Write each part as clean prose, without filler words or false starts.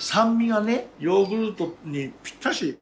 酸味がねヨーグルトにぴったし。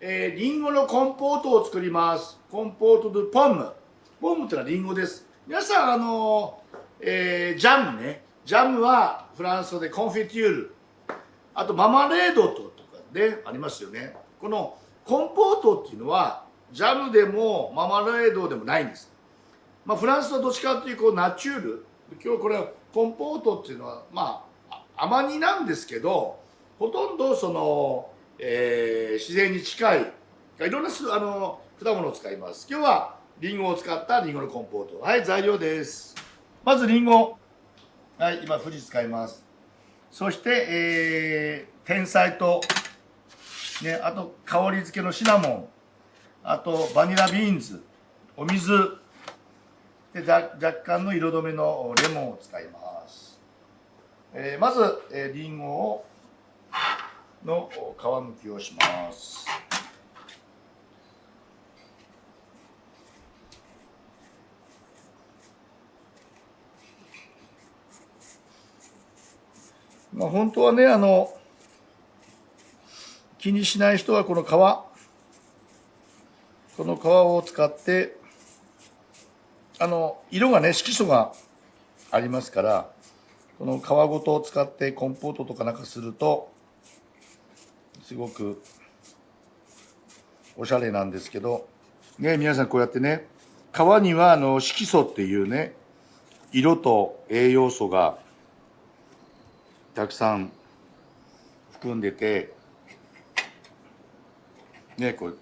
リンゴのコンポートを作ります。コンポートドポンム。ポンムってのはリンゴです。皆さんジャムね。ジャムはフランス語でコンフィテュール。あとママレードとかでありますよね。このコンポートっていうのはジャムでもママレードでもないんです。まあ、フランスはどっちかというとナチュール。今日これコンポートっていうのはまあ甘煮なんですけど、ほとんどその自然に近いいろんな果物を使います。今日はリンゴを使ったリンゴのコンポート。はい、材料です。まずリンゴ。はい、今富士使います。そして、天菜と、ね、あと香り付けのシナモン、あとバニラビーンズ、お水で若干の色止めのレモンを使います。まず、リンゴの皮むきをします。まあ本当はね気にしない人はこの皮を使って色がね色素がありますから、この皮ごとを使ってコンポートとかなんかするとすごくおしゃれなんですけどね。皆さんこうやってね、皮には色素っていうね色と栄養素がたくさん含んでてね、これ皮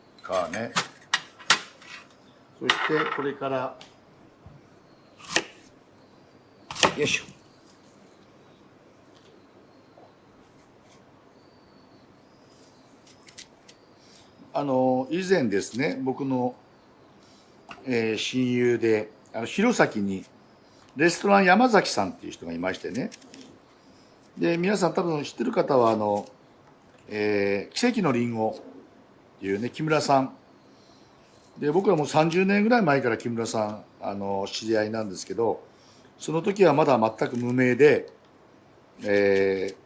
ね。そしてこれからよいしょ。以前ですね、僕の、親友で弘前にレストラン山崎さんっていう人がいましてね。で皆さん多分知ってる方は奇跡のリンゴっていうね木村さんで、僕らもう30年ぐらい前から木村さん知り合いなんですけど、その時はまだ全く無名で、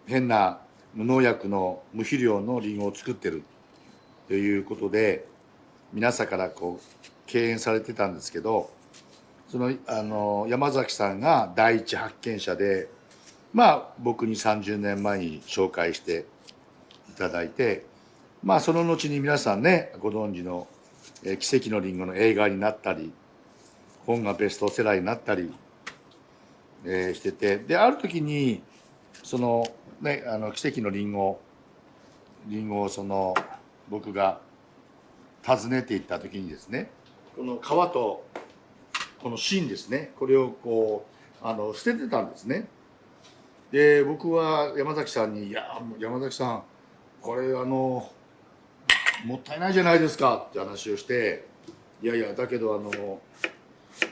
変な無農薬の無肥料のリンゴを作ってるということで皆さんからこう敬遠されてたんですけど、その山崎さんが第一発見者で、まあ僕に30年前に紹介していただいて、まあその後に皆さんねご存知の奇跡のリンゴの映画になったり本がベストセラーになったり、してて、である時にそのね奇跡のリンゴを僕が訪ねていった時にですね、この皮とこの芯ですね、これをこう捨ててたんですね。で僕は山崎さんに「いや山崎さんこれもったいないじゃないですか」って話をして「いやいやだけど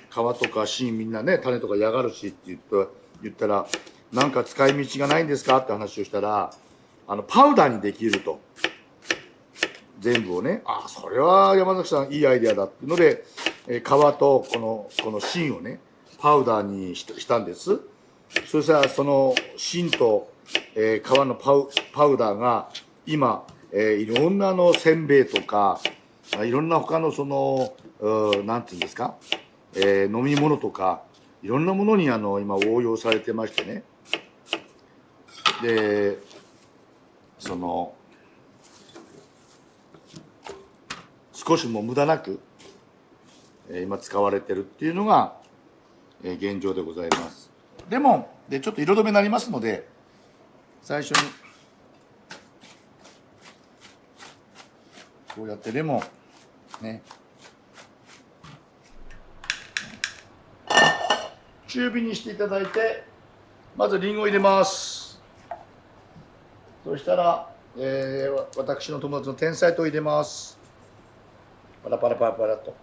皮とか芯みんなね種とか嫌がるし」って言ったら「なんか使い道がないんですか?」って話をしたらパウダーにできると。全部をね、ああそれは山崎さんいいアイデアだっていうので、皮とこの芯をねパウダーにしたんです。そしたらその芯と、皮のパウダーが今、いろんなせんべいとかいろんな他のなんていうんですか、飲み物とかいろんなものに今応用されてましてね。で少しも無駄なく今使われてるっていうのが現状でございます。レモンでちょっと色止めになりますので、最初にこうやってレモンね中火にしていただいて、まずリンゴを入れます。そしたら、私の友達の天才糖を入れます。パラパラパラパラと。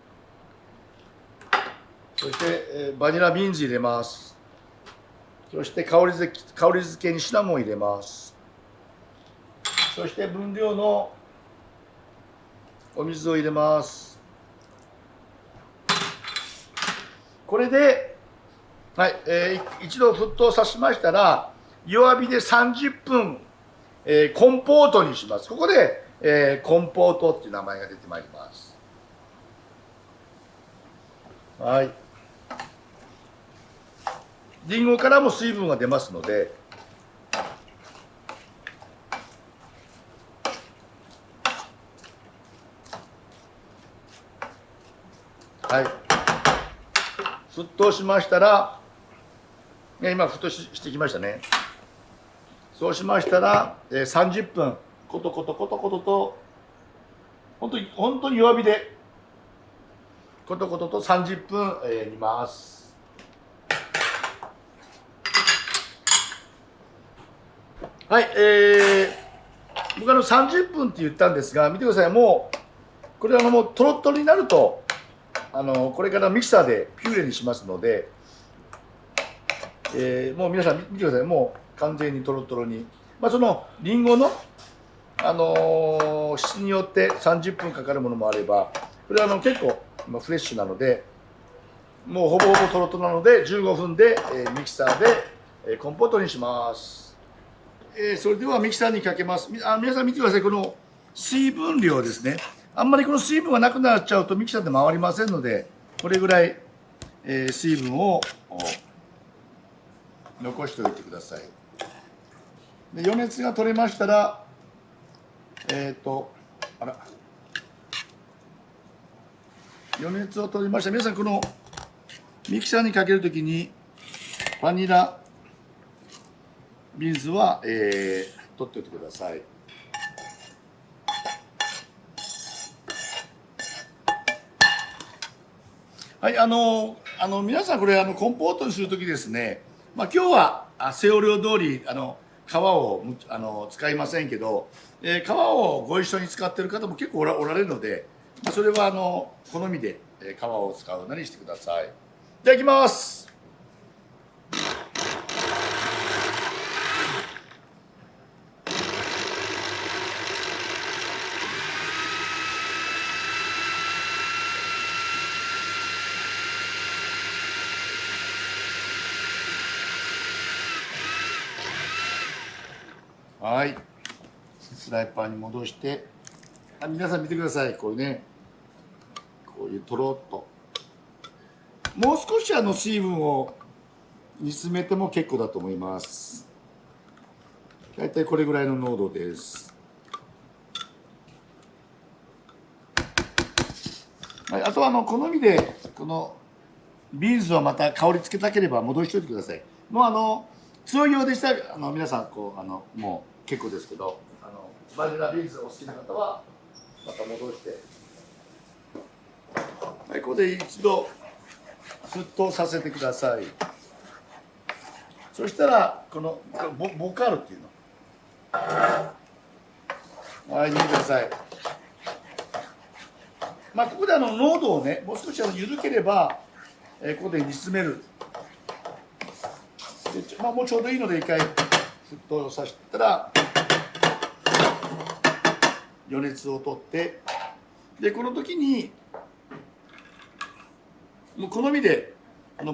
そして、バニラビーンズ入れます。そして香り付けにシナモン入れます。そして分量のお水を入れます。これで、はい、一度沸騰させましたら弱火で30分コンポートにします。ここで、コンポートっていう名前が出てまいります。はい。りんごからも水分が出ますので、はい。沸騰しましたら、今沸騰してきましたね。そうしましたら、30分コトコトコトコトと本当に弱火でコトコトと30分、煮ます。はい、僕30分って言ったんですが、見てください。もうこれもうトロットロになるとこれからミキサーでピューレにしますので、もう皆さん見てください。もう完全にトロトロに、そのりんごの質によって30分かかるものもあれば、これは結構フレッシュなので、もうほぼほぼトロトロなので15分で、ミキサーで、コンポートにします。それではミキサーにかけます。皆さん見てください。この水分量ですね。あんまりこの水分がなくなっちゃうとミキサーで回りませんので、これぐらい、水分を残しておいてください。で余熱が取れましたら、余熱を取りました。皆さんこのミキサーにかけるときにバニラビーンズは、取っておいてください。はい、皆さんこれコンポートにするときですね、今日は製法量通り皮を使いませんけど、皮をご一緒に使っている方も結構おられるので、それは好みで皮を使うようにしてください。じゃあいきます。はい、フライパンに戻して、皆さん見てください。これね、こういうとろっと、もう少し水分を煮詰めても結構だと思います。だいたいこれぐらいの濃度です。はい、あとは好みでこのビーンズをまた香りつけたければ戻しておいてください。もう強いようでしたら皆さんもう結構ですけど、バニラビーンズお好きな方はまた戻して、はい、ここで一度沸騰させてください。そしたらこのボカールっていうの、はい、見てください。ここで濃度をね、もう少し緩ければ、ここで煮詰める。でもうちょうどいいので一回沸騰させたら余熱を取って、でこの時にもう好みで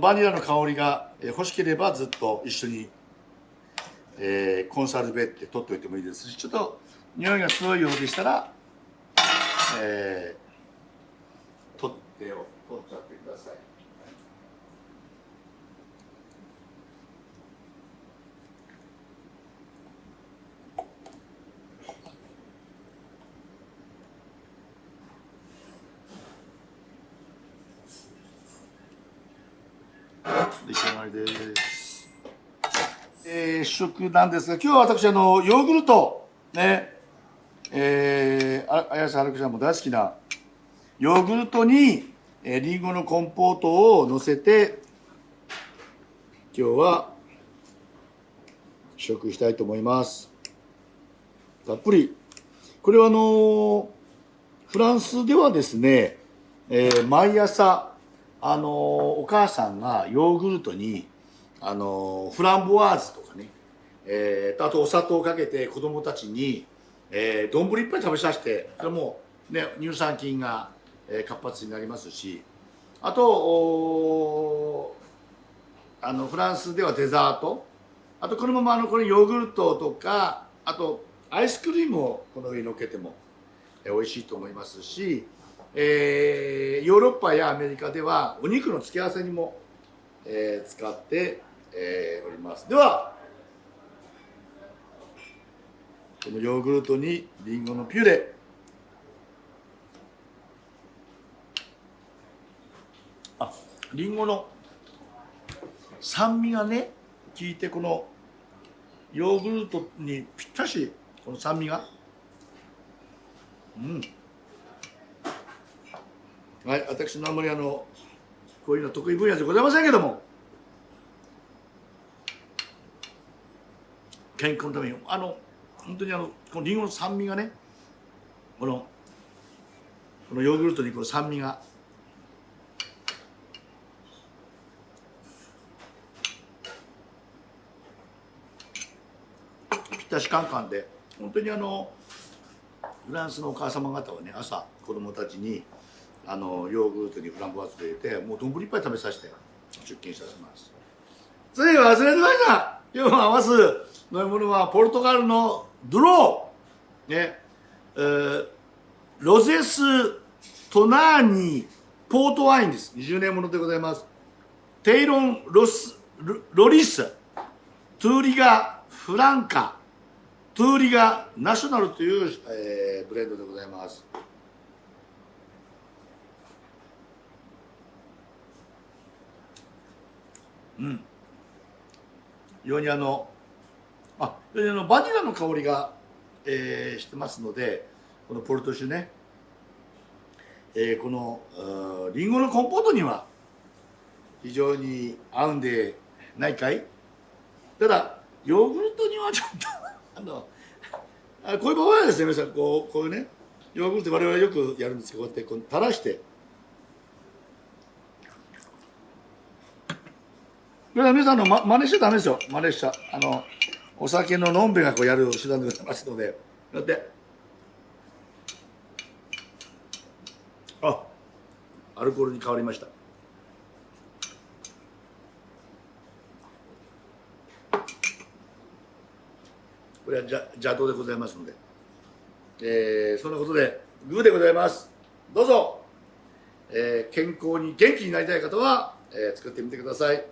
バニラの香りが欲しければずっと一緒に、コンサルベって取っておいてもいいですし、ちょっと匂いが強いようでしたら、取っちゃってください。出来上がりです。試食なんですが、今日は私ヨーグルトね、綾瀬はるかちゃんも大好きなヨーグルトにりんごのコンポートをのせて今日は試食したいと思います。たっぷり。これはフランスではですね、毎朝お母さんがヨーグルトにフランボワーズとかね、あとお砂糖をかけて子供たちに丼いっぱい食べさせて、それもね乳酸菌が活発になりますし、あとフランスではデザート、あとこのままこれヨーグルトとか、あとアイスクリームをこの上に乗っけても美味しいと思いますし、ヨーロッパやアメリカではお肉の付け合わせにも、使って、おります。ではこのヨーグルトにリンゴのピュレ、リンゴの酸味がね効いて、このヨーグルトにぴったし、この酸味が、はい、私のあんまりこういうの得意分野じゃございませんけども、健康のために本当にこのリンゴの酸味がね、このヨーグルトにこの酸味がぴったしカンカンで、本当にフランスのお母様方はね、朝子供たちにヨーグルトにフランボワーズ入れて、もう丼いっぱい食べさせて出勤させます。つい忘れてました。今日合わす飲み物はポルトガルのドロー、ね、ロゼストナーニポートワインです。20年ものでございます。テイロンロリス、トゥーリガフランカ、トゥーリガナショナルという、ブレンドでございます。非常にバニラの香りが、してますので、このポルト酒ね、このリンゴのコンポートには非常に合うんでないかい。ただヨーグルトにはちょっとこういう場合はですね、皆さんこういうね、ヨーグルト我々よくやるんですけど、こうやって垂らして、皆さん真似しちゃダメですよ。真似しちゃお酒ののんべがこうやる手段でございますので、だってアルコールに変わりました。これは邪道でございますので、そんなことでグーでございます。どうぞ、健康に元気になりたい方は、作ってみてください。